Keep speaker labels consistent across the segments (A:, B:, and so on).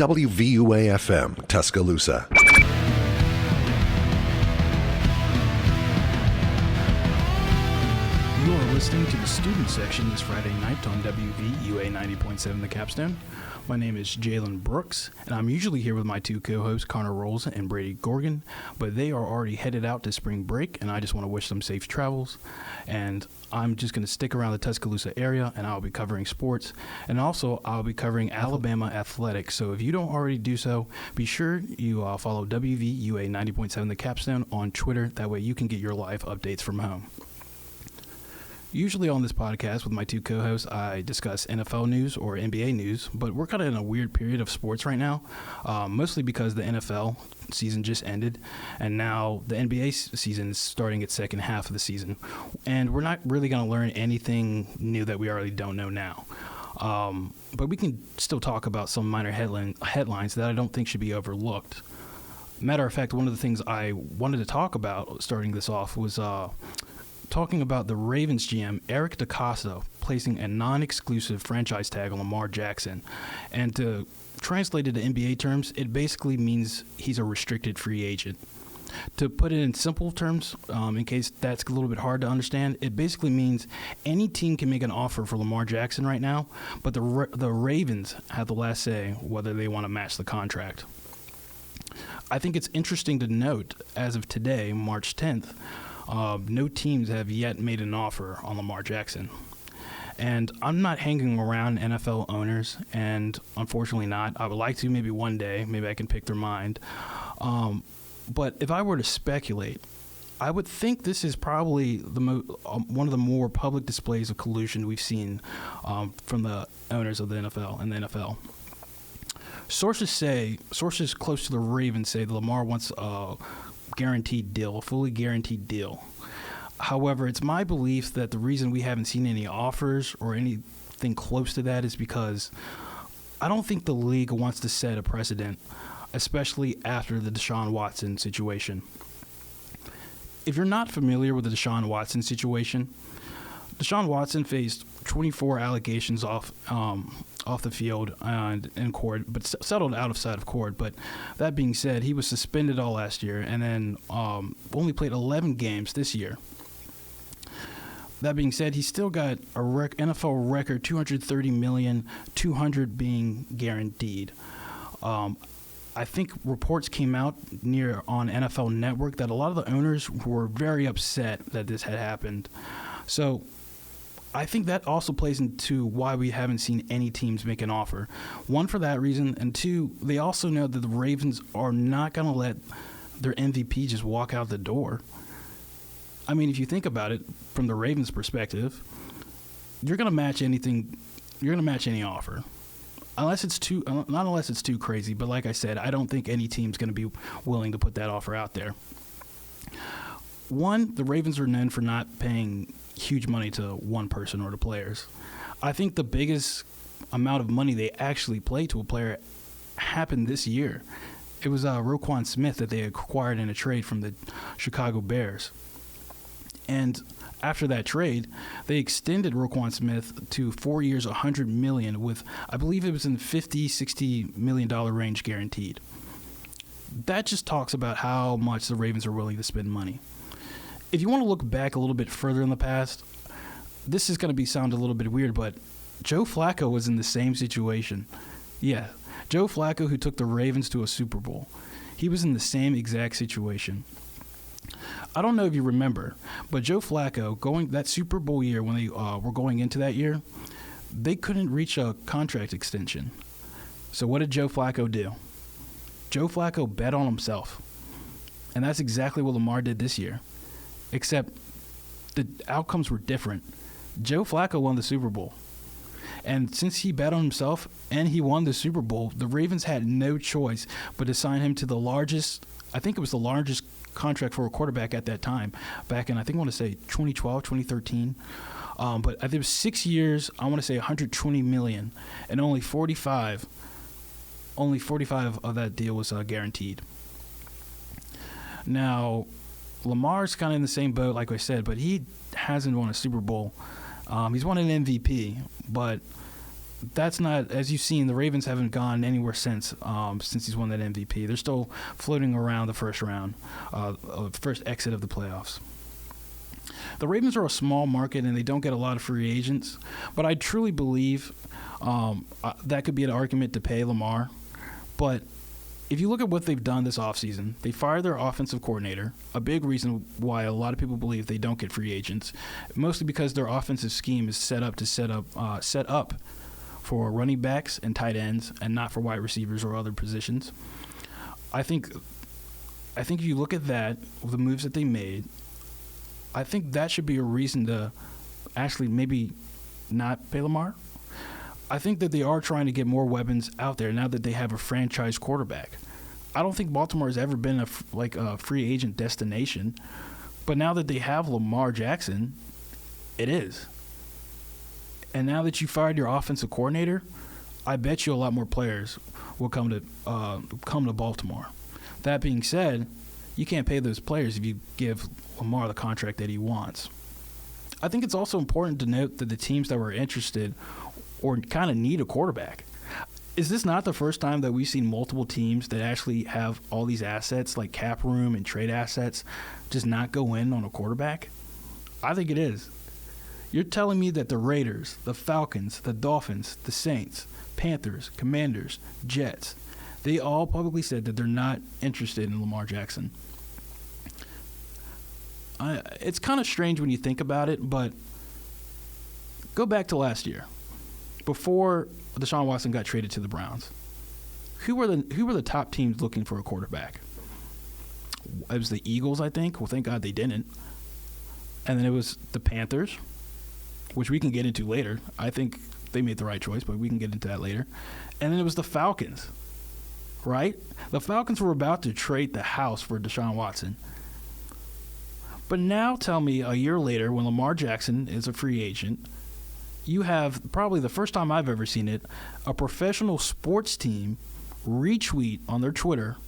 A: WVUA-FM, Tuscaloosa.
B: You are listening to the student section this Friday night on WVUA 90.7 The Capstone. My name is Jaylon Brooks, and I'm usually here with my two co-hosts, Connor Rolls and Brady Gorgon, but they are already headed out to spring break, and I just want to wish them safe travels. And I'm just going to stick around the Tuscaloosa area, and I'll be covering sports, and also I'll be covering Alabama athletics. So if you don't already do so, be sure you follow WVUA 90.7 The Capstone on Twitter. That way you can get your live updates from home. Usually on this podcast with my two co-hosts, I discuss NFL news or NBA news, but we're kind of in a weird period of sports right now, mostly because the NFL season just ended, and now the NBA season is starting its second half of the season, and we're not really going to learn anything new that we already don't know now. But we can still talk about some minor headlines that I don't think should be overlooked. Matter of fact, one of the things I wanted to talk about starting this off was talking about the Ravens GM, Eric DeCosta, placing a non-exclusive franchise tag on Lamar Jackson. And to translate it to NBA terms, it basically means he's a restricted free agent. To put it in simple terms, in case that's a little bit hard to understand, it basically means any team can make an offer for Lamar Jackson right now, but the Ravens have the last say whether they want to match the contract. I think it's interesting to note, as of today, March 10th, no teams have yet made an offer on Lamar Jackson. And I'm not hanging around NFL owners, and unfortunately not. I would like to maybe one day. Maybe I can pick their mind. But if I were to speculate, I would think this is probably one of the more public displays of collusion we've seen from the owners of the NFL and the NFL. Sources close to the Ravens say that Lamar wants a fully guaranteed deal. However, it's my belief that the reason we haven't seen any offers or anything close to that is because I don't think the league wants to set a precedent, especially after the Deshaun Watson situation. If you're not familiar with the Deshaun Watson situation, Deshaun Watson faced 24 allegations off the field and in court, but settled outside of court. But that being said, he was suspended all last year and then only played 11 games this year. That being said, he still got a NFL record $230 million, $200 being guaranteed. I think reports came out on NFL Network that a lot of the owners were very upset that this had happened. So I think that also plays into why we haven't seen any teams make an offer. One, for that reason, and two, they also know that the Ravens are not going to let their MVP just walk out the door. I mean, if you think about it from the Ravens' perspective, you're going to match anything. You're going to match any offer, not unless it's too crazy. But like I said, I don't think any team's going to be willing to put that offer out there. One, the Ravens are known for not paying huge money to one person or to players. I think the biggest amount of money they actually play to a player happened this year. It was Roquan Smith that they acquired in a trade from the Chicago Bears. And after that trade, they extended Roquan Smith to 4 years, $100 million, with, I believe it was in the $50-$60 million range guaranteed. That just talks about how much the Ravens are willing to spend money. If you want to look back a little bit further in the past, this is going to sound a little bit weird, but Joe Flacco was in the same situation. Yeah, Joe Flacco, who took the Ravens to a Super Bowl. He was in the same exact situation. I don't know if you remember, but Joe Flacco, that Super Bowl year when they were going into that year, they couldn't reach a contract extension. So what did Joe Flacco do? Joe Flacco bet on himself. And that's exactly what Lamar did this year. Except the outcomes were different. Joe Flacco won the Super Bowl. And since he bet on himself and he won the Super Bowl, the Ravens had no choice but to sign him to the largest contract for a quarterback at that time, back in, I want to say 2012, 2013. But I think it was 6 years, I want to say $120 million, and only 45 of that deal was guaranteed. Now, Lamar's kind of in the same boat, like I said, but he hasn't won a Super Bowl. He's won an MVP, but that's not, as you've seen, the Ravens haven't gone anywhere since he's won that MVP. They're still floating around the first round, first exit of the playoffs. The Ravens are a small market and they don't get a lot of free agents, but I truly believe that could be an argument to pay Lamar. But if you look at what they've done this offseason, they fired their offensive coordinator, a big reason why a lot of people believe they don't get free agents, mostly because their offensive scheme is set up for running backs and tight ends and not for wide receivers or other positions. I think if you look at that, the moves that they made, I think that should be a reason to actually maybe not pay Lamar. I think that they are trying to get more weapons out there now that they have a franchise quarterback. I don't think Baltimore has ever been a free agent destination, but now that they have Lamar Jackson, it is. And now that you fired your offensive coordinator, I bet you a lot more players will come to Baltimore. That being said, you can't pay those players if you give Lamar the contract that he wants. I think it's also important to note that the teams that were interested or kind of need a quarterback. Is this not the first time that we've seen multiple teams that actually have all these assets like cap room and trade assets just not go in on a quarterback? I think it is. You're telling me that the Raiders, the Falcons, the Dolphins, the Saints, Panthers, Commanders, Jets, they all publicly said that they're not interested in Lamar Jackson. It's kind of strange when you think about it, but go back to last year. Before Deshaun Watson got traded to the Browns, who were the top teams looking for a quarterback? It was the Eagles, I think. Well, thank God they didn't. And then it was the Panthers, which we can get into later. I think they made the right choice, but we can get into that later. And then it was the Falcons, right? The Falcons were about to trade the house for Deshaun Watson. But now tell me, a year later, when Lamar Jackson is a free agent, you have, probably the first time I've ever seen it, a professional sports team retweet on their Twitter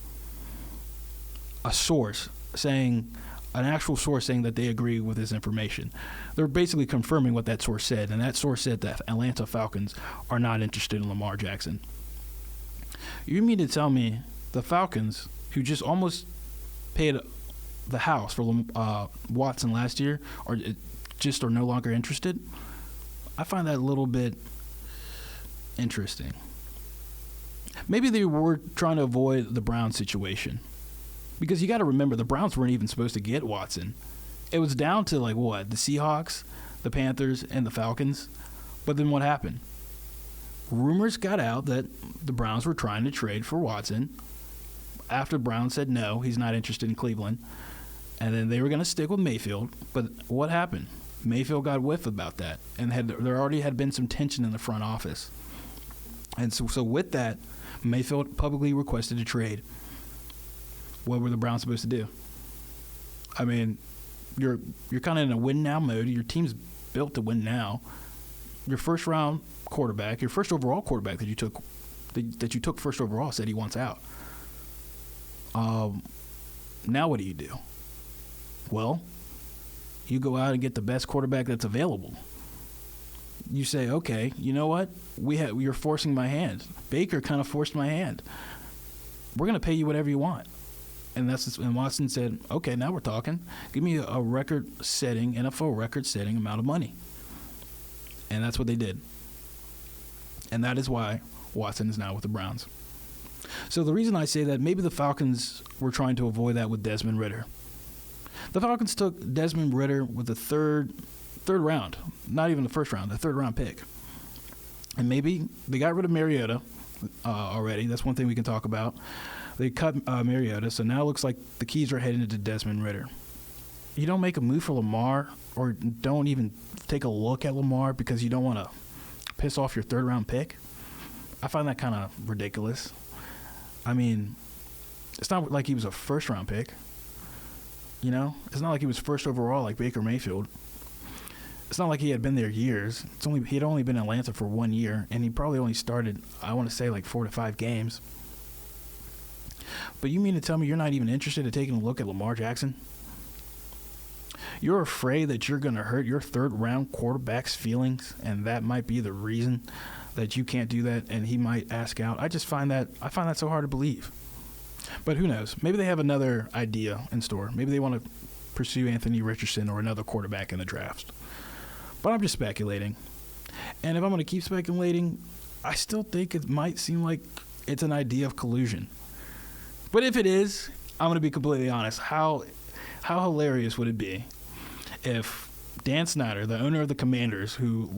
B: an actual source saying that they agree with this information. They're basically confirming what that source said, and that source said that Atlanta Falcons are not interested in Lamar Jackson. You mean to tell me the Falcons, who just almost paid the house for Watson last year, are no longer interested? I find that a little bit interesting. Maybe they were trying to avoid the Browns situation. Because you got to remember, the Browns weren't even supposed to get Watson. It was down to, the Seahawks, the Panthers, and the Falcons. But then what happened? Rumors got out that the Browns were trying to trade for Watson after Brown said no, he's not interested in Cleveland. And then they were going to stick with Mayfield. But what happened? Mayfield got whiff about that. And there already had been some tension in the front office. And so with that, Mayfield publicly requested a trade. What were the Browns supposed to do? I mean, you're kind of in a win now mode. Your team's built to win now. Your first round quarterback, your first overall quarterback that you took first overall said he wants out. Now what do you do? Well, you go out and get the best quarterback that's available. You say, okay, you know what? You're forcing my hand. Baker kind of forced my hand. We're going to pay you whatever you want. And Watson said, okay, now we're talking. Give me a record-setting, NFL record-setting amount of money. And that's what they did. And that is why Watson is now with the Browns. So the reason I say that, maybe the Falcons were trying to avoid that with Desmond Ridder. The Falcons took Desmond Ridder with the third round, not even the first round, the third-round pick. And maybe they got rid of Mariota already. That's one thing we can talk about. They cut Mariota, so now it looks like the keys are heading into Desmond Ridder. You don't make a move for Lamar, or don't even take a look at Lamar because you don't want to piss off your third-round pick? I find that kind of ridiculous. I mean, it's not like he was a first-round pick. You know? It's not like he was first overall like Baker Mayfield. It's not like he had been there years. He had only been in Atlanta for 1 year, and he probably only started, I want to say, 4 to 5 games. But you mean to tell me you're not even interested in taking a look at Lamar Jackson? You're afraid that you're going to hurt your third-round quarterback's feelings, and that might be the reason that you can't do that and he might ask out. I find that so hard to believe. But who knows? Maybe they have another idea in store. Maybe they want to pursue Anthony Richardson or another quarterback in the draft. But I'm just speculating. And if I'm going to keep speculating, I still think it might seem like it's an idea of collusion. But if it is, I'm going to be completely honest. How hilarious would it be if Dan Snyder, the owner of the Commanders, who,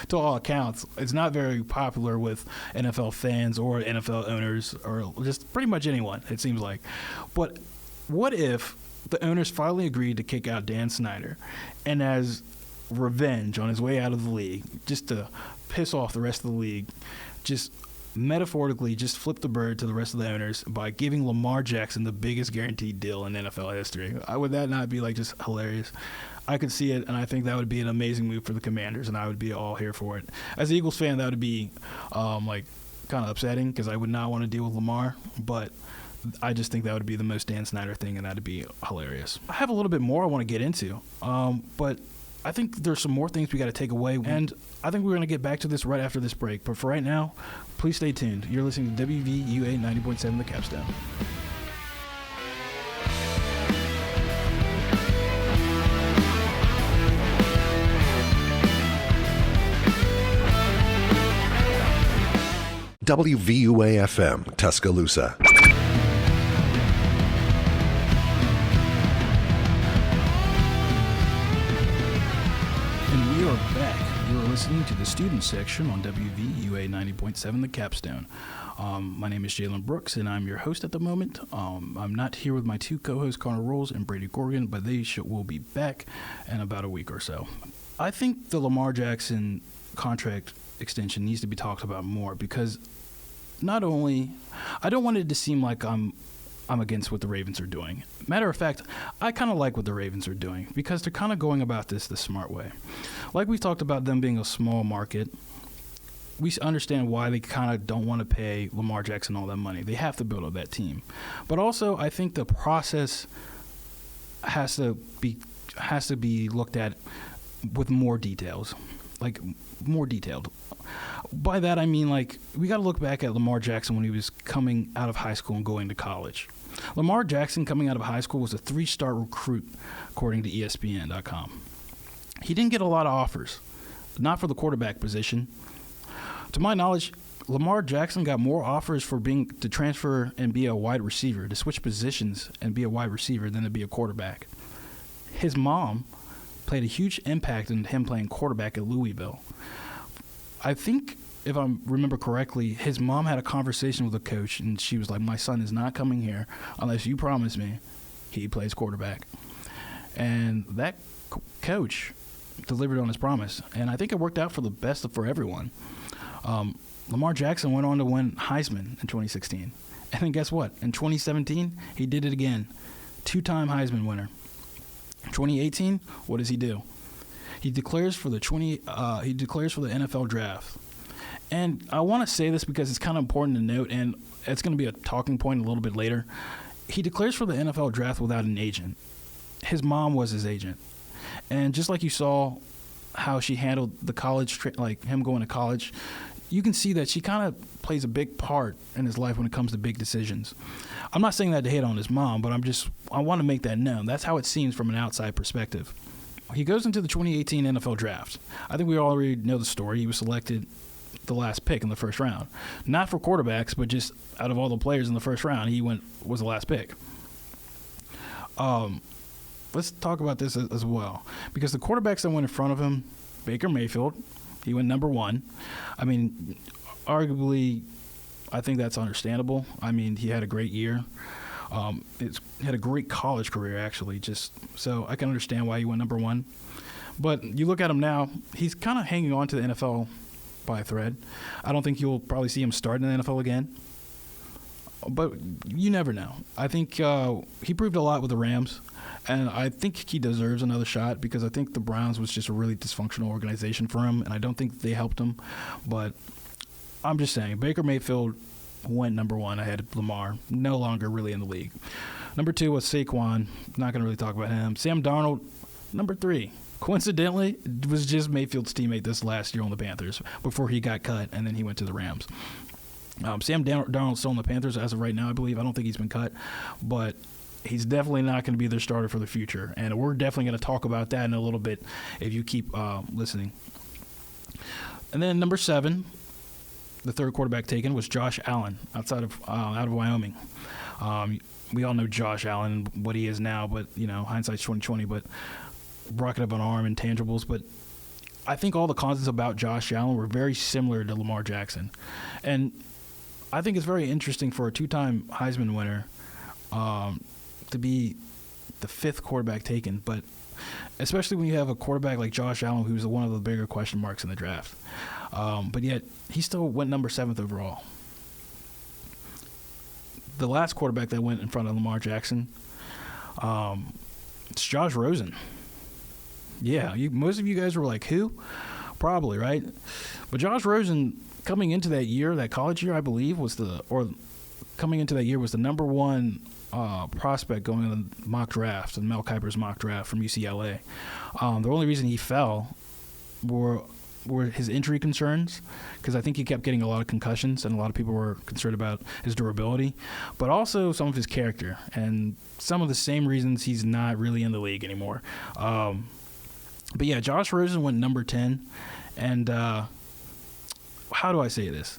B: to all accounts, is not very popular with NFL fans or NFL owners or just pretty much anyone, it seems like. But what if the owners finally agreed to kick out Dan Snyder, and as revenge on his way out of the league, just to piss off the rest of the league, just metaphorically just flip the bird to the rest of the owners by giving Lamar Jackson the biggest guaranteed deal in NFL history? Would that not be just hilarious? I could see it, and I think that would be an amazing move for the Commanders, and I would be all here for it. As an Eagles fan, that would be kind of upsetting because I would not want to deal with Lamar, but I just think that would be the most Dan Snyder thing, and that would be hilarious. I have a little bit more I want to get into, but I think there's some more things we got to take away, and I think we're going to get back to this right after this break. But for right now, please stay tuned. You're listening to WVUA 90.7 The Capstone.
A: WVUA-FM, Tuscaloosa.
B: And we are back. You're listening to the student section on WVUA 90.7 The Capstone. My name is Jaylon Brooks, and I'm your host at the moment. I'm not here with my two co-hosts, Connor Rolls and Brady Gorgon, but they will be back in about a week or so. I think the Lamar Jackson contract extension needs to be talked about more because not only, I don't want it to seem like I'm against what the Ravens are doing. Matter of fact, I kind of like what the Ravens are doing because they're kind of going about this the smart way. Like we talked about them being a small market, we understand why they kind of don't want to pay Lamar Jackson all that money. They have to build up that team. But also, I think the process has to be looked at with more details, more detailed. By that, I mean, we got to look back at Lamar Jackson when he was coming out of high school and going to college. Lamar Jackson coming out of high school was a 3-star recruit, according to ESPN.com. He didn't get a lot of offers, not for the quarterback position. To my knowledge, Lamar Jackson got more offers to transfer and be a wide receiver, to switch positions and be a wide receiver than to be a quarterback. His mom played a huge impact in him playing quarterback at Louisville. I think, if I remember correctly, his mom had a conversation with the coach, and she was like, my son is not coming here unless you promise me he plays quarterback. And that coach delivered on his promise, and I think it worked out for the best for everyone. Lamar Jackson went on to win Heisman in 2016. And then guess what? In 2017, he did it again. 2-time Heisman winner. 2018, what does he do? He declares for the NFL draft. And I want to say this because it's kind of important to note, and it's going to be a talking point a little bit later. He declares for the NFL draft without an agent. His mom was his agent. And just like you saw how she handled the college, him going to college, you can see that she kind of plays a big part in his life when it comes to big decisions. I'm not saying that to hate on his mom, but I want to make that known. That's how it seems from an outside perspective. He goes into the 2018 NFL draft. I think we already know the story. He was selected the last pick in the first round. Not for quarterbacks, but just out of all the players in the first round, he was the last pick. Let's talk about this as well. Because the quarterbacks that went in front of him, Baker Mayfield, he went number 1. I mean, arguably, I think that's understandable. I mean, he had a great year. Had a great college career, actually, so I can understand why he went number 1. But you look at him now, he's kind of hanging on to the NFL by a thread. I don't think you'll probably see him start in the NFL again. But you never know. I think he proved a lot with the Rams, and I think he deserves another shot because I think the Browns was just a really dysfunctional organization for him, and I don't think they helped him. But I'm just saying, Baker Mayfield went number 1 ahead of Lamar, no longer really in the league. Number 2 was Saquon. Not going to really talk about him. Sam Darnold, number 3. coincidentally, was just Mayfield's teammate this last year on the Panthers before he got cut, and then he went to the Rams. Sam Darnold's still on the Panthers as of right now, I believe. I don't think he's been cut, but he's definitely not going to be their starter for the future. And we're definitely going to talk about that in a little bit if you keep listening. And then number 7, the third quarterback taken was Josh Allen out of Wyoming. We all know Josh Allen, what he is now, but, hindsight's 20/20, but rocket of an arm, intangibles. But I think all the concepts about Josh Allen were very similar to Lamar Jackson. And I think it's very interesting for a 2-time Heisman winner to be the 5th quarterback taken, but especially when you have a quarterback like Josh Allen, who's one of the bigger question marks in the draft. But yet, he still went number 7th overall. The last quarterback that went in front of Lamar Jackson, it's Josh Rosen. Yeah, most of you guys were like, who? Probably, right? But Josh Rosen, coming into that year, that college year, I believe, was the number 1 prospect going in the mock draft, and Mel Kiper's mock draft from UCLA. The only reason he fell were his injury concerns, because I think he kept getting a lot of concussions, and a lot of people were concerned about his durability, but also some of his character, and some of the same reasons he's not really in the league anymore. But yeah, Josh Rosen went number 10, and how do I say this?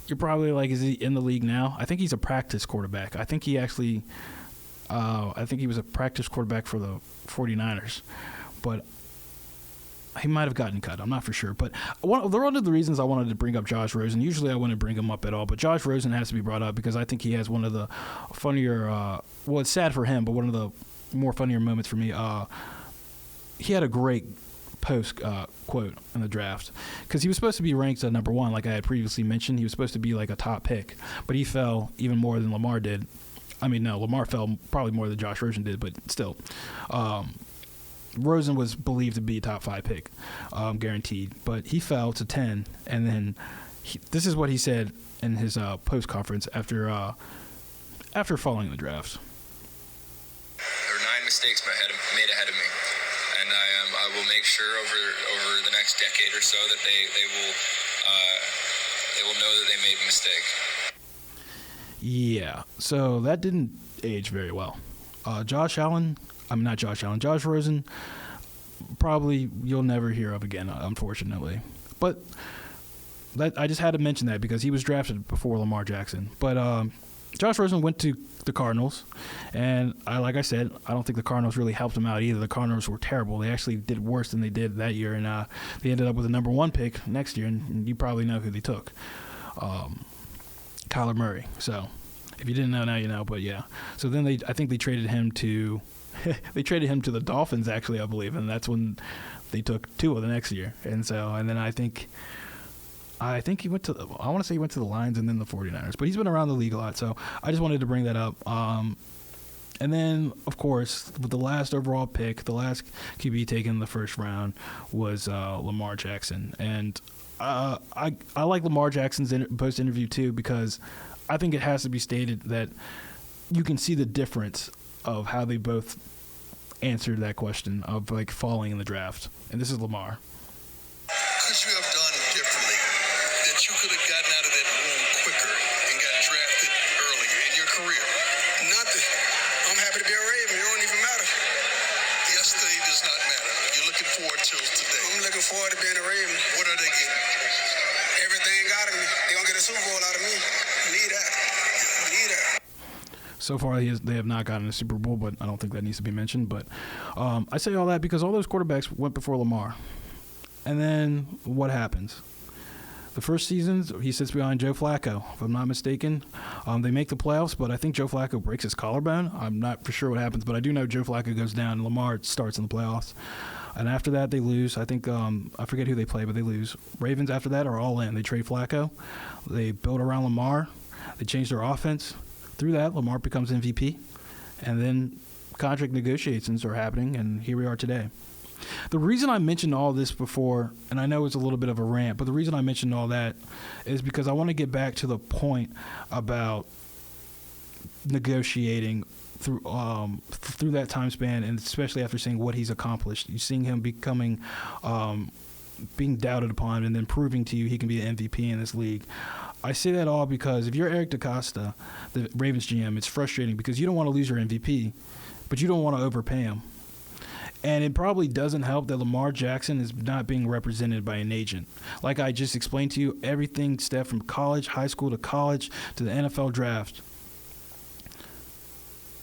B: You're probably like, is he in the league now? I think he's a practice quarterback. I think he actually, I think he was a practice quarterback for the 49ers, but he might have gotten cut. I'm not for sure. But one of the reasons I wanted to bring up Josh Rosen, usually I wouldn't bring him up at all, but Josh Rosen has to be brought up because I think he has one of the funnier, well, it's sad for him, but one of the more funnier moments for me. He had a great post quote in the draft, because he was supposed to be ranked at number 1, like I had previously mentioned. He was supposed to be like a top pick, but he fell even more than Lamar did. I mean, no, Lamar fell probably more than Josh Rosen did, but still. Rosen was believed to be a top 5 pick, guaranteed, but he fell to 10, and then this is what he said in his post conference after falling the draft.
C: There were 9 mistakes made ahead of me, and I will make sure over the next decade or so that they will know that they made a mistake.
B: Yeah, so that didn't age very well. Josh Rosen, probably you'll never hear of again, unfortunately. But I just had to mention that because he was drafted before Lamar Jackson. But Josh Rosen went to the Cardinals, and like I said, I don't think the Cardinals really helped him out either. The Cardinals were terrible. They actually did worse than they did that year, and they ended up with a number 1 pick next year, and you probably know who they took. Kyler Murray. So if you didn't know, now you know, but yeah. So then I think they traded him to the Dolphins, actually, I believe, and that's when they took Tua the next year. And then I think he went to, I want to say he went to the Lions and then the 49ers, but he's been around the league a lot, so I just wanted to bring that up. And then, of course, with the last overall pick, the last QB taken in the first round was Lamar Jackson. And I like Lamar Jackson's post-interview too, because I think it has to be stated that you can see the difference of how they both answered that question of like falling in the draft. And this is Lamar.
D: Could you have done differently that you could have gotten out of that room quicker and got drafted earlier in your career? Nothing. I'm happy to be a Raven. It don't even matter. Yesterday does not matter. You're looking forward to today. I'm looking forward to being a Raven. What are they getting? Everything out of me. They're going to get a Super Bowl out of me. I need that.
B: So far, they have not gotten a Super Bowl, but I don't think that needs to be mentioned. But I say all that because all those quarterbacks went before Lamar. And then what happens? The first season, he sits behind Joe Flacco, if I'm not mistaken. They make the playoffs, but I think Joe Flacco breaks his collarbone. I'm not for sure what happens, but I do know Joe Flacco goes down and Lamar starts in the playoffs. And after that, they lose. I think I forget who they play, but they lose. Ravens after that are all in. They trade Flacco. They build around Lamar. They change their offense. Through that, Lamar becomes MVP. And then contract negotiations are happening, and here we are today. The reason I mentioned all this before, and I know it's a little bit of a rant, but the reason I mentioned all that is because I want to get back to the point about negotiating through that time span, and especially after seeing what he's accomplished. You're seeing him becoming being doubted upon and then proving to you he can be an MVP in this league. I say that all because if you're Eric DeCosta, the Ravens GM, it's frustrating because you don't want to lose your MVP, but you don't want to overpay him. And it probably doesn't help that Lamar Jackson is not being represented by an agent. Like I just explained to you, everything step from college, high school to college to the NFL draft,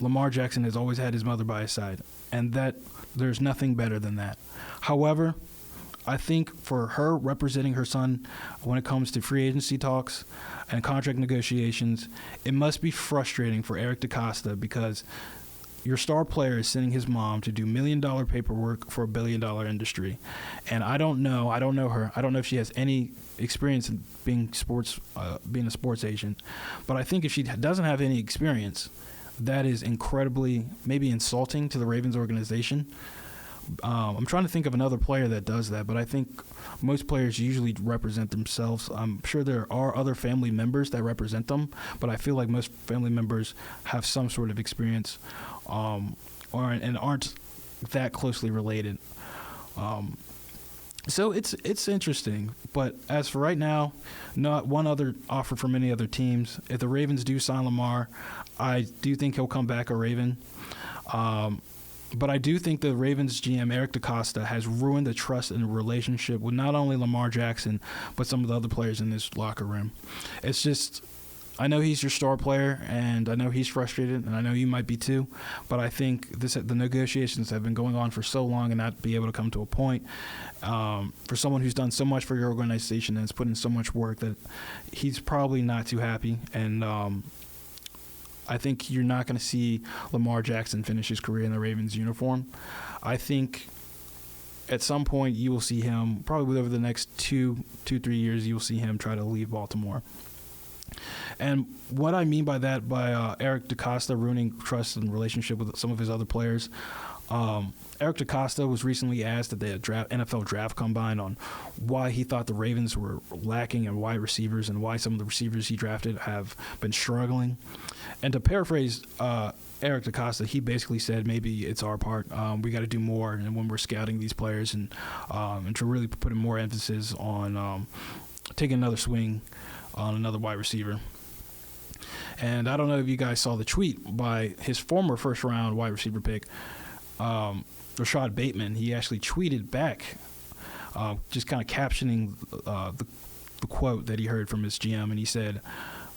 B: Lamar Jackson has always had his mother by his side, and that there's nothing better than that. However, I think for her representing her son when it comes to free agency talks and contract negotiations, it must be frustrating for Eric DeCosta because your star player is sending his mom to do $1 million paperwork for $1 billion industry. And I don't know her. I don't know if she has any experience in being a sports agent. But I think if she doesn't have any experience, that is incredibly maybe insulting to the Ravens organization. I'm trying to think of another player that does that, but I think most players usually represent themselves. I'm sure there are other family members that represent them, but I feel like most family members have some sort of experience and aren't that closely related. So it's interesting, but as for right now, not one other offer from any other teams. If the Ravens do sign Lamar, I do think he'll come back a Raven. But I do think the Ravens GM, Eric DeCosta, has ruined the trust and relationship with not only Lamar Jackson, but some of the other players in this locker room. It's just, I know he's your star player, and I know he's frustrated, and I know you might be too, but I think the negotiations have been going on for so long and not be able to come to a point. For someone who's done so much for your organization and has put in so much work, that he's probably not too happy, and I think you're not going to see Lamar Jackson finish his career in the Ravens uniform. I think at some point you will see him, probably over the next 2-3 years, you will see him try to leave Baltimore. And what I mean by that, by Eric DeCosta ruining trust and relationship with some of his other players, Eric DeCosta was recently asked at the NFL Draft Combine on why he thought the Ravens were lacking in wide receivers and why some of the receivers he drafted have been struggling. And to paraphrase Eric DeCosta, he basically said maybe it's our part. We got to do more, and when we're scouting these players and to really put more emphasis on taking another swing on another wide receiver. And I don't know if you guys saw the tweet by his former first-round wide receiver pick, Rashad Bateman. He actually tweeted back, just kind of captioning the quote that he heard from his GM, and he said,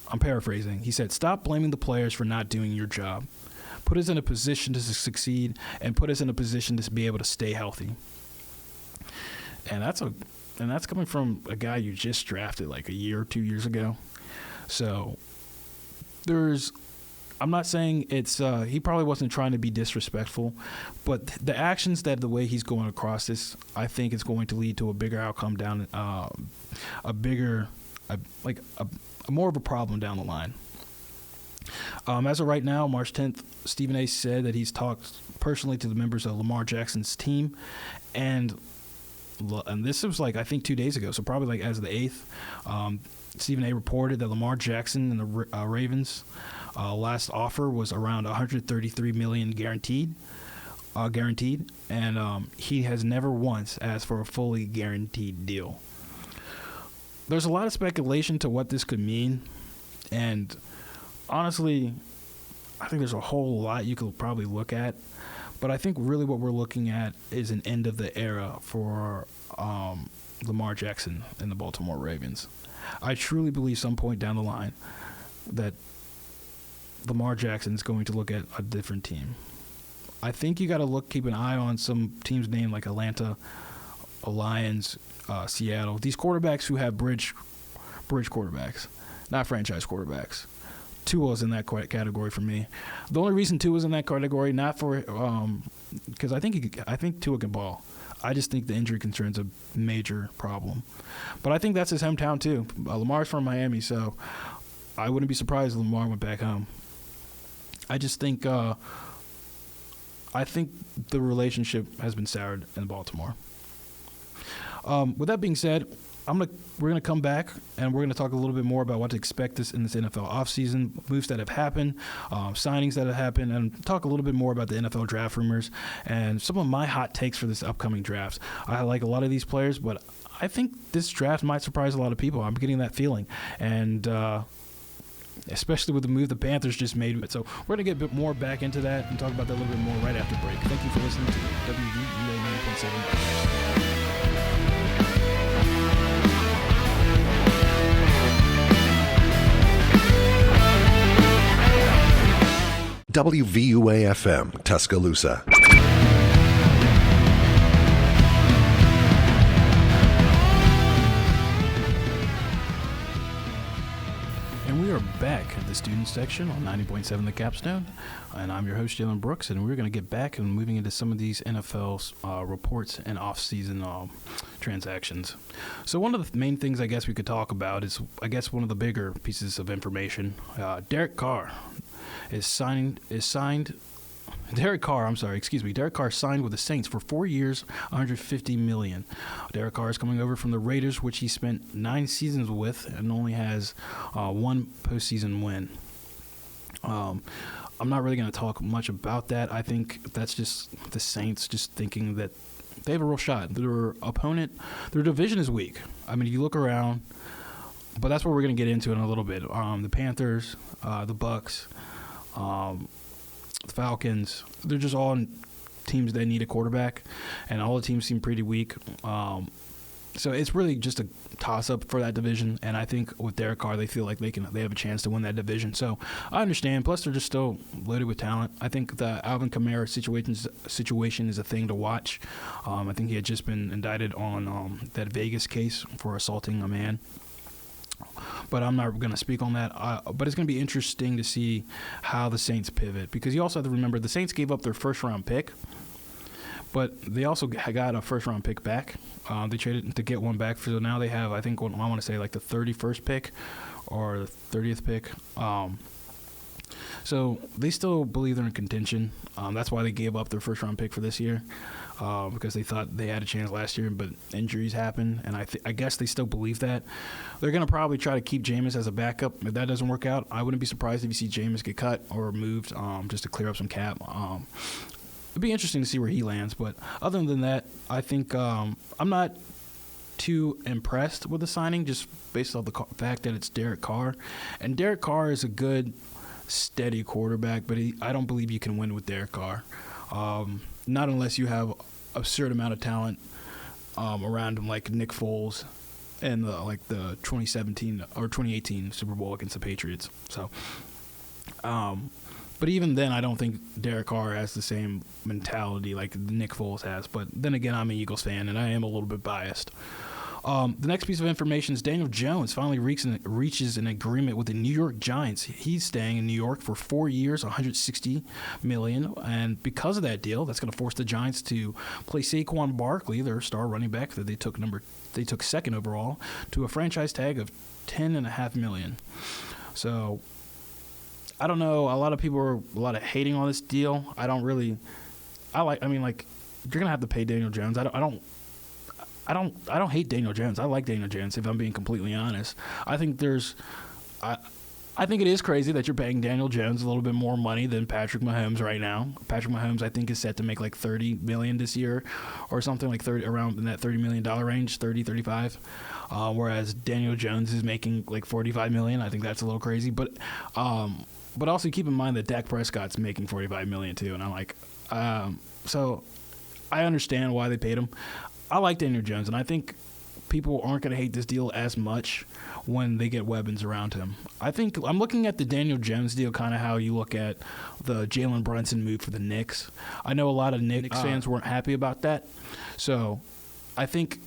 B: I'm paraphrasing, he said, "Stop blaming the players for not doing your job. Put us in a position to succeed and put us in a position to be able to stay healthy." And that's coming from a guy you just drafted like a year or 2 years ago. So I'm not saying it's he probably wasn't trying to be disrespectful, but the actions the way he's going across this, I think it's going to lead to a bigger outcome down, more of a problem down the line. As of right now, March 10th, Stephen A. said that he's talked personally to the members of Lamar Jackson's team, and this was like I think 2 days ago, so probably like as of the 8th. Stephen A. reported that Lamar Jackson and the Ravens' last offer was around $133 million guaranteed, and he has never once asked for a fully guaranteed deal. There's a lot of speculation to what this could mean, and honestly, I think there's a whole lot you could probably look at, but I think really what we're looking at is an end of the era for Lamar Jackson and the Baltimore Ravens. I truly believe some point down the line that Lamar Jackson is going to look at a different team. I think you got to keep an eye on some teams named like Atlanta, Lions, Seattle. These quarterbacks who have bridge quarterbacks, not franchise quarterbacks. Tua's in that category for me. The only reason Tua's in that category, not for because I think Tua can ball. I just think the injury concern's a major problem. But I think that's his hometown too. Lamar's from Miami, so I wouldn't be surprised if Lamar went back home. I just think the relationship has been soured in Baltimore. With that being said, we're gonna come back and we're gonna talk a little bit more about what to expect in this NFL offseason, moves that have happened, signings that have happened, and talk a little bit more about the NFL draft rumors and some of my hot takes for this upcoming draft. I like a lot of these players, but I think this draft might surprise a lot of people. I'm getting that feeling, and especially with the move the Panthers just made. So we're going to get a bit more back into that and talk about that a little bit more right after break. Thank you for listening to WVUA 9.7.
A: WVUA FM, Tuscaloosa.
B: And we are back at the student section on 90.7 The Capstone. And I'm your host, Jaylon Brooks, and we're going to get back and moving into some of these NFL reports and off-season transactions. So one of the main things I guess we could talk about is, I guess, one of the bigger pieces of information. Derek Carr signed with the Saints for 4 years, $150 million. Derek Carr is coming over from the Raiders, which he spent 9 seasons with and only has one postseason win. I'm not really going to talk much about that. I think that's just the Saints just thinking that they have a real shot. Their division is weak. I mean, you look around, but that's what we're going to get into in a little bit. The Panthers, the Bucks, the Falcons, they're just all teams that need a quarterback, and all the teams seem pretty weak. So it's really just a toss-up for that division, and I think with Derek Carr, they feel like they have a chance to win that division. So I understand. Plus, they're just still loaded with talent. I think the Alvin Kamara situation is a thing to watch. I think he had just been indicted on that Vegas case for assaulting a man. But I'm not going to speak on that. But it's going to be interesting to see how the Saints pivot, because you also have to remember the Saints gave up their first-round pick, but they also got a first-round pick back. They traded to get one back. So now they have, I think, I want to say like the 31st pick or the 30th pick. So they still believe they're in contention. That's why they gave up their first-round pick for this year, because they thought they had a chance last year, but injuries happened, and I guess they still believe that. They're going to probably try to keep Jameis as a backup. If that doesn't work out, I wouldn't be surprised if you see Jameis get cut or moved just to clear up some cap. It'd be interesting to see where he lands, but other than that, I think I'm not too impressed with the signing, just based off the fact that it's Derek Carr. And Derek Carr is a good, steady quarterback, but I don't believe you can win with Derek Carr. Not unless you have an absurd amount of talent around him, like Nick Foles and the 2017 or 2018 Super Bowl against the Patriots. So, but even then, I don't think Derek Carr has the same mentality like Nick Foles has. But then again, I'm an Eagles fan, and I am a little bit biased. The next piece of information is Daniel Jones finally reaches an agreement with the New York Giants. He's staying in New York for 4 years, $160 million, and because of that deal, that's going to force the Giants to play Saquon Barkley, their star running back that they took second overall, to a franchise tag of $10.5 million. So I don't know. A lot of people are hating on this deal. You're going to have to pay Daniel Jones. I don't hate Daniel Jones. I like Daniel Jones, if I'm being completely honest. I think it is crazy that you're paying Daniel Jones a little bit more money than Patrick Mahomes right now. Patrick Mahomes, I think, is set to make like $30 million this year or something like around in that $30 million range, 30, 35. Whereas Daniel Jones is making like $45 million. I think that's a little crazy. But also keep in mind that Dak Prescott's making $45 million too. And I'm like, so I understand why they paid him. I like Daniel Jones, and I think people aren't going to hate this deal as much when they get weapons around him. I think I'm looking at the Daniel Jones deal kind of how you look at the Jalen Brunson move for the Knicks. I know a lot of Knicks fans weren't happy about that. So I think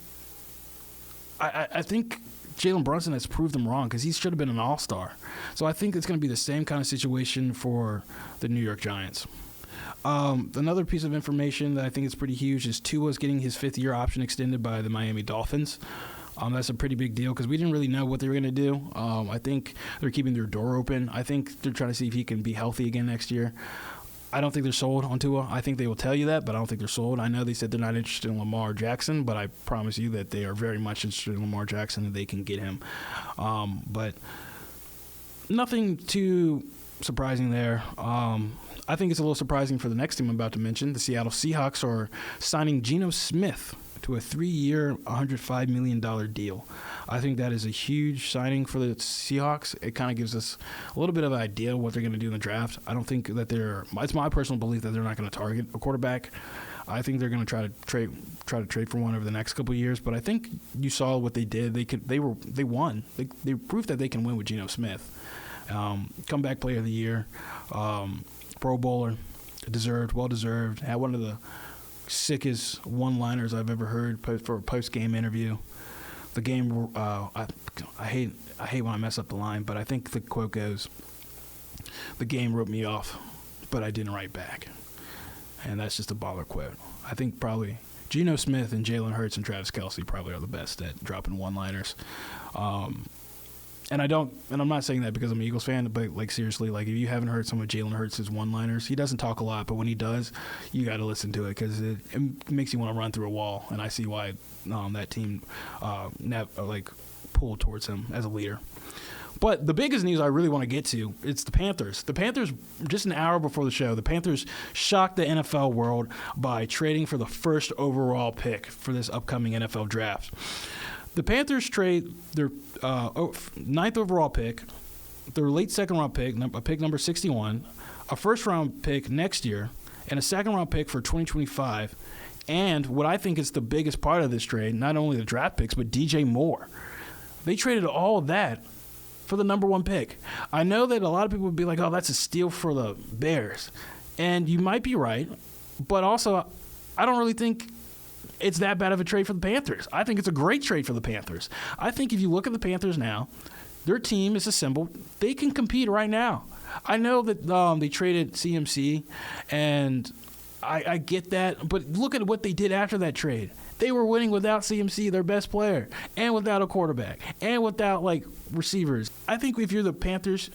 B: Jalen Brunson has proved them wrong, because he should have been an all-star. So I think it's going to be the same kind of situation for the New York Giants. Another piece of information that I think is pretty huge is Tua's getting his 5th-year option extended by the Miami Dolphins. That's a pretty big deal, because we didn't really know what they were going to do. I think they're keeping their door open. I think they're trying to see if he can be healthy again next year. I don't think they're sold on Tua. I think they will tell you that, but I don't think they're sold. I know they said they're not interested in Lamar Jackson, but I promise you that they are very much interested in Lamar Jackson and they can get him. But nothing too surprising there. I think it's a little surprising for the next team I'm about to mention. The Seattle Seahawks are signing Geno Smith to a 3-year, $105 million deal. I think that is a huge signing for the Seahawks. It kind of gives us a little bit of an idea of what they're going to do in the draft. I don't think that it's my personal belief that they're not going to target a quarterback. I think they're going to try to trade for one over the next couple of years. But I think you saw what they did. They won. They proved that they can win with Geno Smith. Comeback player of the year, Pro Bowler, well deserved. Had one of the sickest one-liners I've ever heard for a post-game interview. The game, I hate when I mess up the line, but I think the quote goes, "The game wrote me off, but I didn't write back," and that's just a baller quote. I think probably Geno Smith and Jalen Hurts and Travis Kelce probably are the best at dropping one-liners. And I'm not saying that because I'm an Eagles fan, but like seriously, like if you haven't heard some of Jalen Hurts' one-liners, he doesn't talk a lot, but when he does, you got to listen to it because it makes you want to run through a wall, and I see why that team pulled towards him as a leader. But the biggest news I really want to get to, it's the Panthers. The Panthers, just an hour before the show, the Panthers shocked the NFL world by trading for the first overall pick for this upcoming NFL draft. The Panthers trade their ninth overall pick, their late second-round pick, pick number 61, a first-round pick next year, and a second-round pick for 2025. And what I think is the biggest part of this trade, not only the draft picks, but DJ Moore. They traded all of that for the number one pick. I know that a lot of people would be like, oh, that's a steal for the Bears. And you might be right, but also I don't really think it's that bad of a trade for the Panthers. I think it's a great trade for the Panthers. I think if you look at the Panthers now, their team is assembled. They can compete right now. I know that they traded CMC, and I get that, but look at what they did after that trade. They were winning without CMC, their best player, and without a quarterback, and without, receivers. I think if you're the Panthers,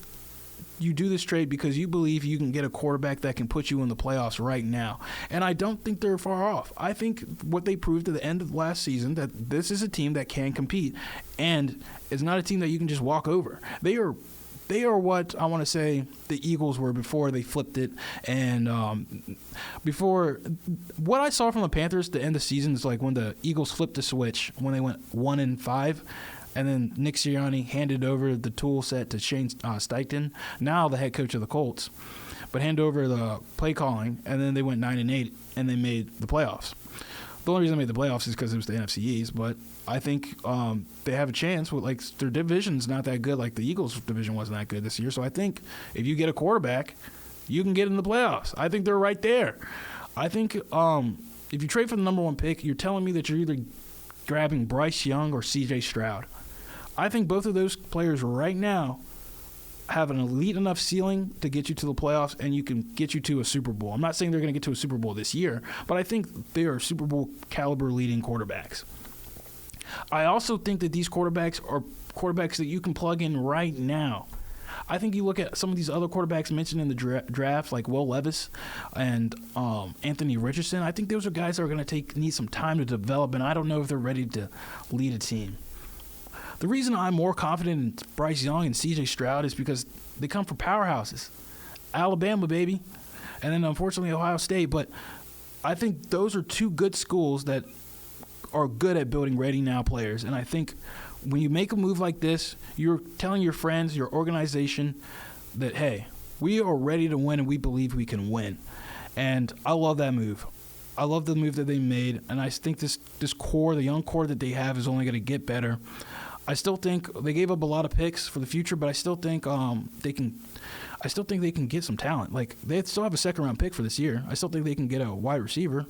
B: you do this trade because you believe you can get a quarterback that can put you in the playoffs right now. And I don't think they're far off. I think what they proved at the end of last season, that this is a team that can compete, and it's not a team that you can just walk over. They are what I want to say the Eagles were before they flipped it. And before what I saw from the Panthers at the end of the season is like when the Eagles flipped the switch, when they went 1-5. And then Nick Sirianni handed over the tool set to Shane Steichen, now the head coach of the Colts, but hand over the play calling, and then they went 9-8, and they made the playoffs. The only reason they made the playoffs is because it was the NFC East, but I think they have a chance with their division's not that good. Like the Eagles' division wasn't that good this year, so I think if you get a quarterback, you can get in the playoffs. I think they're right there. I think if you trade for the number one pick, you're telling me that you're either grabbing Bryce Young or C.J. Stroud. I think both of those players right now have an elite enough ceiling to get you to the playoffs, and you can get you to a Super Bowl. I'm not saying they're going to get to a Super Bowl this year, but I think they are Super Bowl caliber leading quarterbacks. I also think that these quarterbacks are quarterbacks that you can plug in right now. I think you look at some of these other quarterbacks mentioned in the draft, like Will Levis and Anthony Richardson. I think those are guys that are going to need some time to develop, and I don't know if they're ready to lead a team. The reason I'm more confident in Bryce Young and C.J. Stroud is because they come from powerhouses. Alabama, baby. And then, unfortunately, Ohio State. But I think those are two good schools that are good at building ready-now players. And I think when you make a move like this, you're telling your friends, your organization, that, hey, we are ready to win and we believe we can win. And I love that move. I love the move that they made. And I think this core, the young core that they have, is only going to get better. I still think they gave up a lot of picks for the future, but I still think they can. I still think they can get some talent. Like they still have a second-round pick for this year. I still think they can get a wide receiver.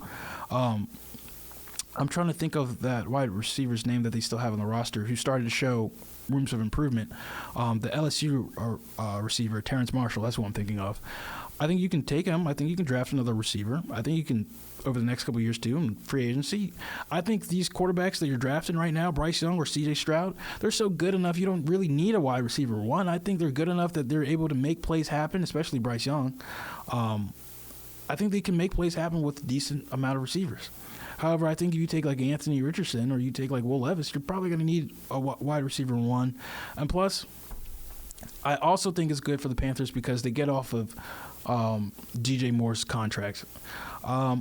B: I'm trying to think of that wide receiver's name that they still have on the roster, who started to show rooms of improvement. The LSU receiver, Terrence Marshall. That's what I'm thinking of. I think you can take him. I think you can draft another receiver. I think you can, over the next couple of years, too, in free agency. I think these quarterbacks that you're drafting right now, Bryce Young or C.J. Stroud, they're so good enough you don't really need a wide receiver one. I think they're good enough that they're able to make plays happen, especially Bryce Young. I think they can make plays happen with a decent amount of receivers. However, I think if you take like Anthony Richardson or you take like Will Levis, you're probably going to need a wide receiver one. And plus, I also think it's good for the Panthers because they get off of DJ Moore's contract.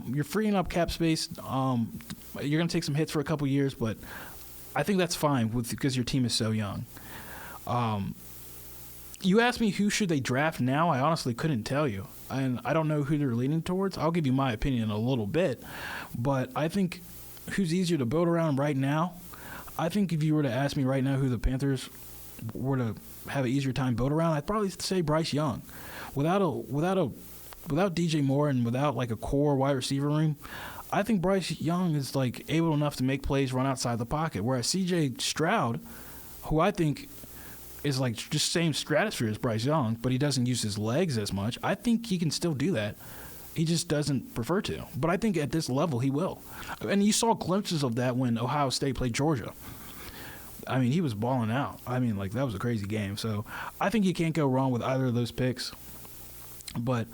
B: You're freeing up cap space. You're going to take some hits for a couple years, but I think that's fine because your team is so young. You asked me who should they draft now. I honestly couldn't tell you. And I don't know who they're leaning towards. I'll give you my opinion in a little bit. But I think who's easier to build around right now, I think if you were to ask me right now who the Panthers were to have an easier time build around, I'd probably say Bryce Young. Without DJ Moore and without like a core wide receiver room, I think Bryce Young is like able enough to make plays run outside the pocket. Whereas CJ Stroud, who I think is like just same stratosphere as Bryce Young, but he doesn't use his legs as much. I think he can still do that. He just doesn't prefer to. But I think at this level he will. And you saw glimpses of that when Ohio State played Georgia. I mean, he was balling out. I mean, like, that was a crazy game. So I think you can't go wrong with either of those picks. But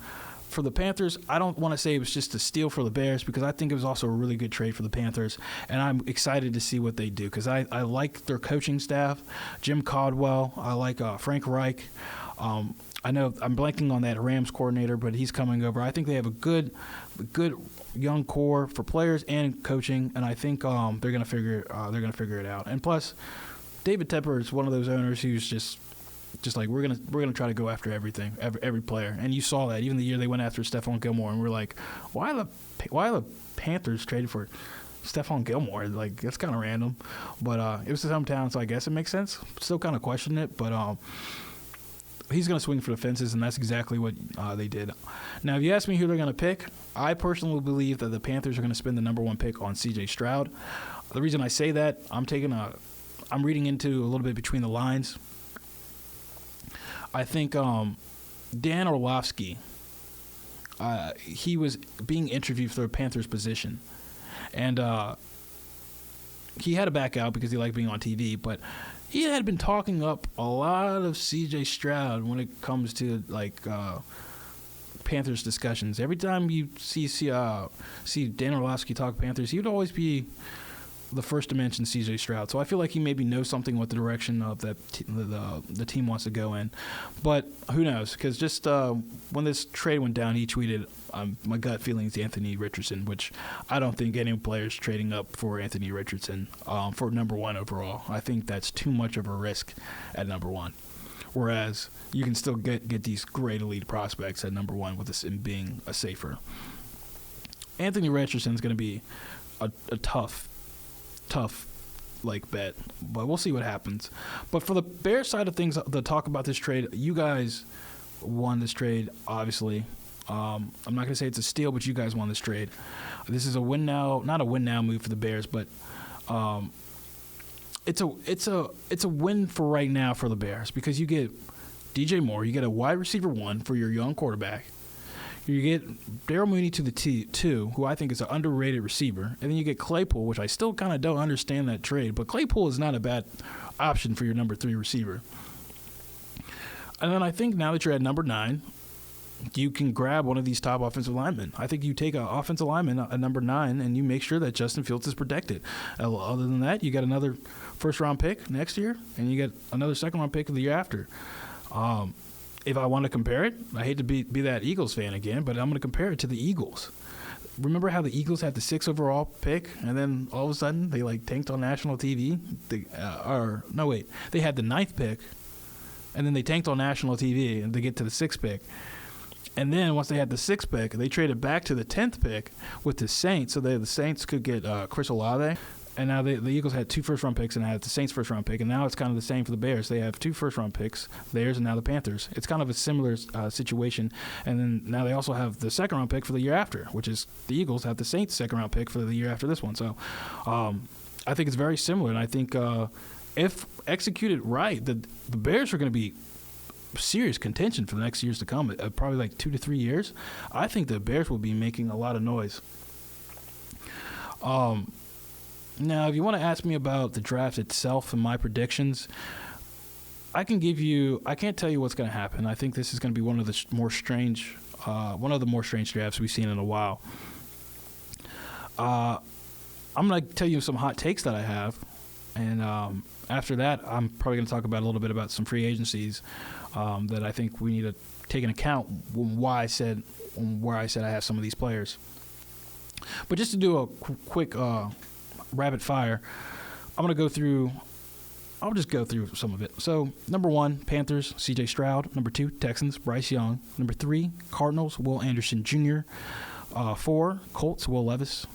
B: for the Panthers, I don't want to say it was just a steal for the Bears because I think it was also a really good trade for the Panthers, and I'm excited to see what they do because I like their coaching staff, Jim Caldwell. I like Frank Reich. I know I'm blanking on that Rams coordinator, but he's coming over. I think they have a good young core for players and coaching, and I think they're gonna figure it out. And plus, David Tepper is one of those owners who's just like we're gonna try to go after everything, every player, and you saw that even the year they went after Stephon Gilmore, and we're like, why the Panthers traded for Stephon Gilmore? Like, that's kind of random, but it was his hometown, so I guess it makes sense. Still kind of question it, but he's gonna swing for the fences, and that's exactly what they did. Now, if you ask me who they're gonna pick, I personally believe that the Panthers are gonna spend the number one pick on C.J. Stroud. The reason I say that, I'm reading into a little bit between the lines. I think Dan Orlovsky, he was being interviewed for the Panthers position. And he had to back out because he liked being on TV. But he had been talking up a lot of C.J. Stroud when it comes to, like, Panthers discussions. Every time you see Dan Orlovsky talk Panthers, he would always be the first to mention C.J. Stroud. So I feel like he maybe knows something what the direction of that the team wants to go in. But who knows? Because just when this trade went down, he tweeted, my gut feeling is Anthony Richardson, which I don't think any player's trading up for Anthony Richardson for number one overall. I think that's too much of a risk at number one. Whereas you can still get these great elite prospects at number one with this being a safer. Anthony Richardson's going to be a tough like bet, but we'll see what happens. But for the Bears side of things, the talk about this trade, you guys won this trade, obviously. I'm not going to say it's a steal, but you guys won this trade. This is a win now, not a win now move for the Bears, but it's a win for right now for the Bears because you get DJ Moore, you get a wide receiver one for your young quarterback. You get Darryl Mooney to the two, who I think is an underrated receiver. And then you get Claypool, which I still kind of don't understand that trade. But Claypool is not a bad option for your number 3 receiver. And then I think now that you're at number 9, you can grab one of these top offensive linemen. I think you take an offensive lineman at number 9 and you make sure that Justin Fields is protected. Other than that, you got another first-round pick next year, and you get another second-round pick the year after. If I want to compare it, I hate to be that Eagles fan again, but I'm going to compare it to the Eagles. Remember how the Eagles had the 6th overall pick, and then all of a sudden they tanked on national TV? They had the 9th pick, and then they tanked on national TV and they get to the 6th pick. And then once they had the 6th pick, they traded back to the 10th pick with the Saints, so the Saints could get Chris Olave. And now the Eagles had 2 first-round picks and had the Saints' first-round pick. And now it's kind of the same for the Bears. They have 2 first-round picks, theirs and now the Panthers. It's kind of a similar situation. And then now they also have the second-round pick for the year after, which is the Eagles have the Saints' second-round pick for the year after this one. So I think it's very similar. And I think if executed right, the Bears are going to be serious contention for the next years to come, probably 2 to 3 years. I think the Bears will be making a lot of noise. Now, if you want to ask me about the draft itself and my predictions, I can't tell you what's going to happen. I think this is going to be one of the more strange drafts we've seen in a while. I'm going to tell you some hot takes that I have, and after that, I'm probably going to talk about a little bit about some free agencies that I think we need to take into account where I said I have some of these players. But just to do a quick rapid fire, I'll just go through some of it. So, number 1, Panthers, C.J. Stroud. Number 2, Texans, Bryce Young. Number 3, Cardinals, Will Anderson Jr. 4, Colts, Will Levis.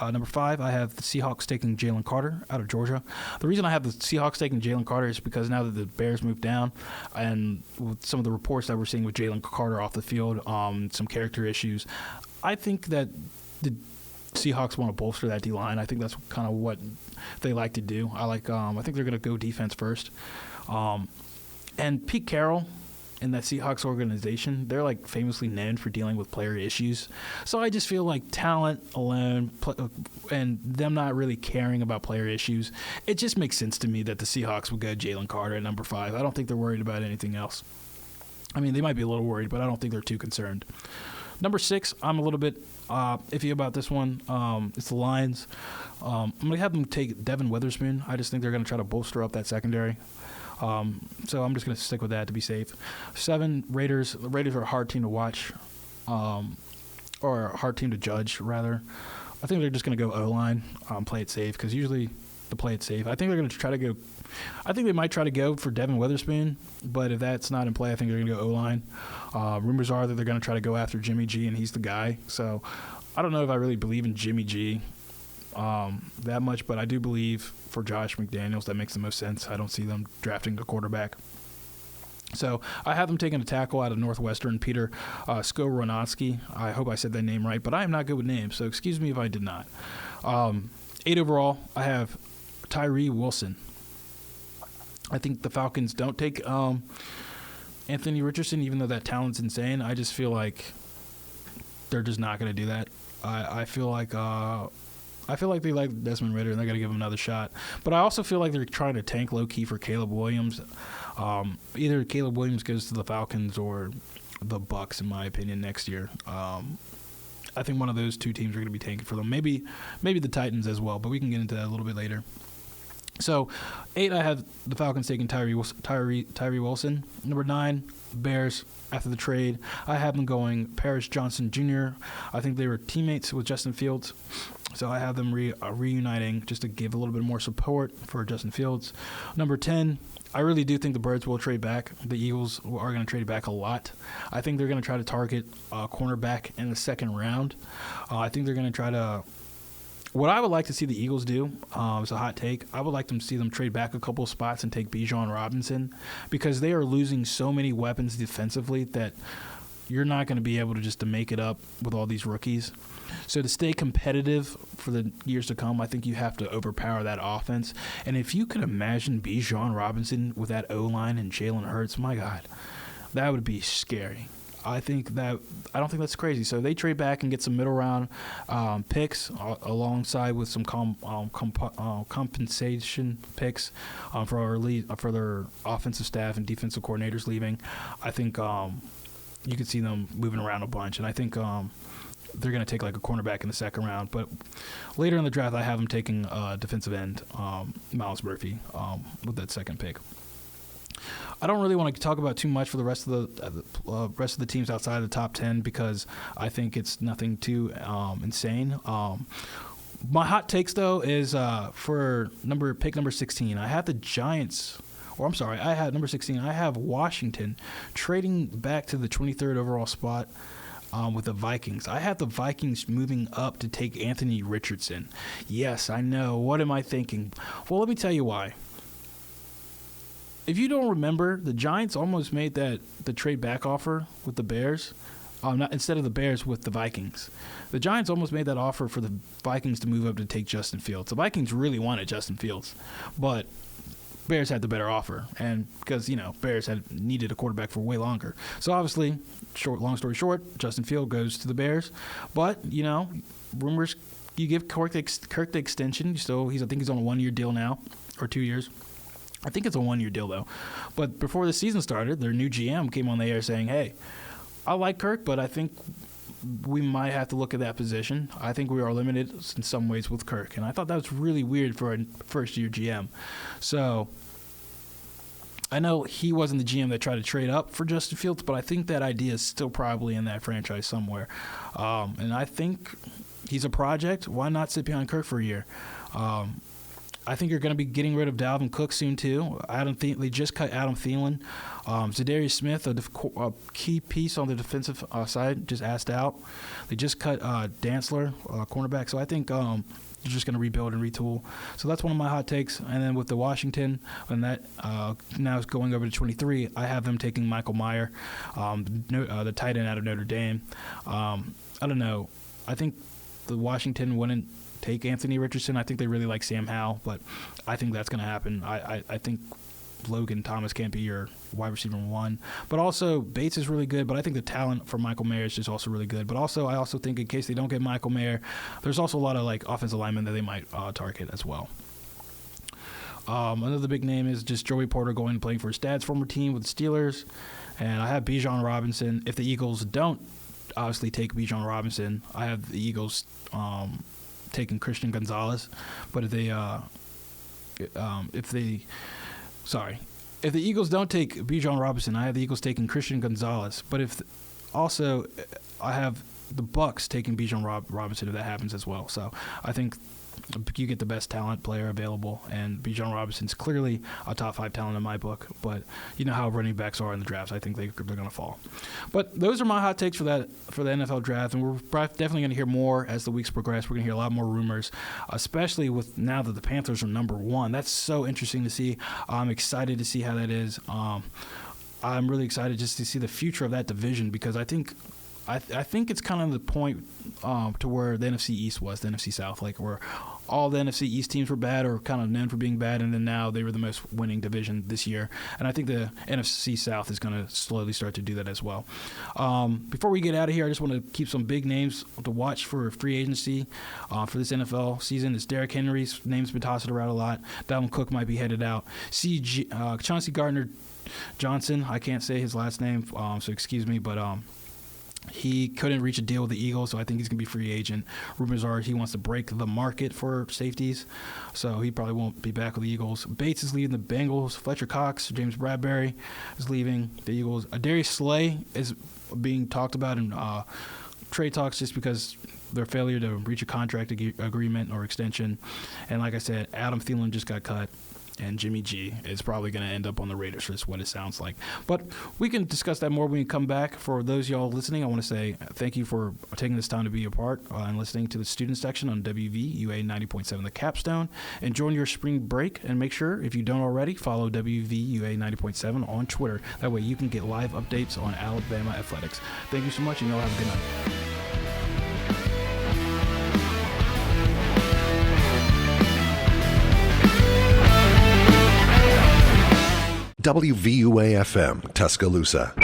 B: Number 5, I have the Seahawks taking Jaylon Carter out of Georgia. The reason I have the Seahawks taking Jaylon Carter is because now that the Bears moved down, and with some of the reports that we're seeing with Jaylon Carter off the field, some character issues, I think that the Seahawks want to bolster that D-line. I think that's kind of what they like to do. I think they're going to go defense first. And Pete Carroll and that Seahawks organization, they're like famously known for dealing with player issues. So I just feel like talent alone and them not really caring about player issues, it just makes sense to me that the Seahawks would go Jaylon Carter at number 5. I don't think they're worried about anything else. I mean, they might be a little worried, but I don't think they're too concerned. Number 6, I'm a little bit iffy about this one. It's the Lions. I'm going to have them take Devin Witherspoon. I just think they're going to try to bolster up that secondary. So I'm just going to stick with that to be safe. 7, Raiders. The Raiders are a hard team to watch, or a hard team to judge, rather. I think they're just going to go O-line, play it safe, because usually the play it safe. I think they're going to try to go – I think they might try to go for Devin Witherspoon, but if that's not in play, I think they're going to go O-line. Rumors are that they're going to try to go after Jimmy G, and he's the guy. So I don't know if I really believe in Jimmy G that much, but I do believe for Josh McDaniels that makes the most sense. I don't see them drafting a quarterback. So I have them taking a tackle out of Northwestern, Peter Skoronowski. I hope I said that name right, but I am not good with names, so excuse me if I did not. 8 overall, I have Tyree Wilson. I think the Falcons don't take Anthony Richardson, even though that talent's insane. I just feel like they're just not going to do that. I feel like they like Desmond Ridder, and they're going to give him another shot. But I also feel like they're trying to tank low-key for Caleb Williams. Either Caleb Williams goes to the Falcons or the Bucs, in my opinion, next year. I think one of those two teams are going to be tanking for them. Maybe the Titans as well, but we can get into that a little bit later. So, 8, I have the Falcons taking Tyree Wilson. Number 9, Bears after the trade. I have them going Paris Johnson Jr. I think they were teammates with Justin Fields, so I have them reuniting just to give a little bit more support for Justin Fields. Number 10, I really do think the Birds will trade back. The Eagles are going to trade back a lot. I think they're going to try to target a cornerback in the second round. I think they're going to try to – what I would like to see the Eagles do, it's a hot take, I would like to see them trade back a couple of spots and take Bijan Robinson, because they are losing so many weapons defensively that you're not going to be able to make it up with all these rookies. So to stay competitive for the years to come, I think you have to overpower that offense. And if you could imagine Bijan Robinson with that O-line and Jalen Hurts, my God, that would be scary. I don't think that's crazy. So they trade back and get some middle round picks alongside with some compensation picks for their offensive staff and defensive coordinators leaving. I think you could see them moving around a bunch, and I think they're going to take like a cornerback in the second round. But later in the draft, I have them taking defensive end Myles Murphy with that second pick. I don't really want to talk about too much for the rest of the teams outside of the top 10, because I think it's nothing too insane. My hot takes, though, is for pick number 16. I have the Giants. I have number 16. I have Washington trading back to the 23rd overall spot with the Vikings. I have the Vikings moving up to take Anthony Richardson. Yes, I know. What am I thinking? Well, let me tell you why. If you don't remember, the Giants almost made the trade back offer with the Bears, instead of the Bears with the Vikings. The Giants almost made that offer for the Vikings to move up to take Justin Fields. The Vikings really wanted Justin Fields, but Bears had the better offer, and because Bears had needed a quarterback for way longer. So obviously, long story short, Justin Fields goes to the Bears, but rumors, you give Kirk the extension. I think he's on a 1-year deal now, or 2 years. I think it's a 1-year deal, though. But before the season started, their new GM came on the air saying, hey, I like Kirk, but I think we might have to look at that position. I think we are limited in some ways with Kirk. And I thought that was really weird for a first-year GM. So I know he wasn't the GM that tried to trade up for Justin Fields, but I think that idea is still probably in that franchise somewhere. And I think he's a project. Why not sit behind Kirk for a year? I think you're going to be getting rid of Dalvin Cook soon, too. They just cut Adam Thielen. Zadarius Smith, a key piece on the defensive side, just asked out. They just cut Dantzler, cornerback. So I think you're just going to rebuild and retool. So that's one of my hot takes. And then with the Washington, and that now is going over to 23, I have them taking Michael Mayer, the tight end out of Notre Dame. I don't know. I think the Washington wouldn't take Anthony Richardson. I think they really like Sam Howell, but I think that's going to happen. I think Logan Thomas can't be your wide receiver 1. But also, Bates is really good, but I think the talent for Michael Mayer is just also really good. But also, I also think in case they don't get Michael Mayer, there's also a lot of offensive linemen that they might target as well. Another big name is just Joey Porter going and playing for his dad's former team with the Steelers. And I have Bijan Robinson. If the Eagles don't obviously take Bijan Robinson, I have the Eagles taking Christian Gonzalez. But if the Eagles don't take Bijan Robinson, I have the Eagles taking Christian Gonzalez. But I have the Bucs taking Bijan Robinson if that happens as well. So I think you get the best talent player available, and Bijan Robinson's clearly a top 5 talent in my book. But you know how running backs are in the drafts. I think they're going to fall. But those are my hot takes for the NFL draft, and we're definitely going to hear more as the weeks progress. We're going to hear a lot more rumors, especially with now that the Panthers are number 1. That's so interesting to see. I'm excited to see how that is. I'm really excited just to see the future of that division, because I think it's kind of the point to where the NFC East was, the NFC South, where all the NFC East teams were bad or kind of known for being bad, and then now they were the most winning division this year. And I think the NFC South is going to slowly start to do that as well. Before we get out of here, I just want to keep some big names to watch for free agency for this NFL season. It's Derrick Henry's name's been tossed around a lot. Dalvin Cook might be headed out. Chauncey Gardner-Johnson, I can't say his last name, so excuse me, but he couldn't reach a deal with the Eagles, so I think he's going to be free agent. Rumors are he wants to break the market for safeties, so he probably won't be back with the Eagles. Bates is leaving the Bengals. Fletcher Cox, James Bradbury is leaving the Eagles. Darius Slay is being talked about in trade talks just because their failure to reach a contract agreement or extension. And like I said, Adam Thielen just got cut. And Jimmy G is probably going to end up on the Raiders, is what it sounds like. But we can discuss that more when we come back. For those of y'all listening, I want to say thank you for taking this time to be a part and listening to the student section on WVUA 90.7 The Capstone. Enjoy your spring break, and make sure, if you don't already, follow WVUA 90.7 on Twitter. That way you can get live updates on Alabama athletics. Thank you so much, and y'all have a good night.
A: WVUA FM, Tuscaloosa.